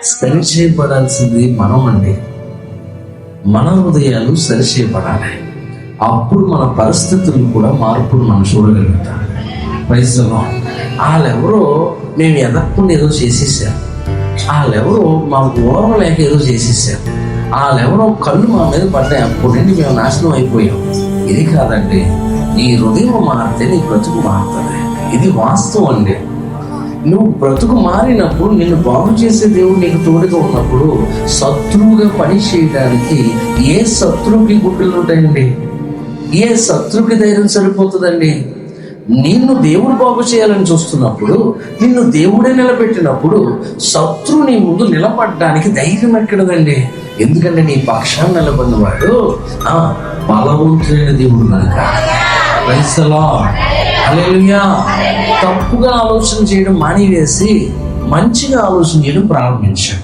సరిచేయబడాల్సింది మనం అండి. మన హృదయాలు సరిచేయబడాలి. అప్పుడు మన పరిస్థితులు కూడా మార్పులు మనం చూడగలుగుతాం. Praise the Lord. వాళ్ళెవరో మేము ఎదగకుండా ఏదో చేసేసాం, వాళ్ళెవరో మాకు ఓర్వ లేక ఏదో చేసేసాం, వాళ్ళెవరో కళ్ళు మా మీద పడ్డాయి, అప్పటి నుండి మేము నాశనం అయిపోయాం. ఇది కాదండి. నీ హృదయం మారితే నీ బ్రతుకు మారుతుంది. ఇది వాస్తవం అండి. నువ్వు బ్రతుకు మారినప్పుడు నిన్ను బాగు చేసే దేవుడు నీకు తోడుగా ఉన్నప్పుడు శత్రువుగా పని చేయడానికి ఏ శత్రువుకి గుడ్డలు ఉంటాయండి? ఏ శత్రువుకి ధైర్యం సరిపోతుందండి? నిన్ను దేవుడు బాగు చేయాలని చూస్తున్నప్పుడు, నిన్ను దేవుడే నిలబెట్టినప్పుడు శత్రువు నీ ముందు నిలబడడానికి ధైర్యం ఎక్కడదండి? ఎందుకంటే నీ పక్షాన్ని నిలబడినవాడు బలవంతుడైన దేవుడు కనుక. Praise the Lord. హల్లెలూయా. తప్పుగా ఆలోచన చేయడం మానివేసి మంచిగా ఆలోచన చేయడం ప్రారంభించాడు.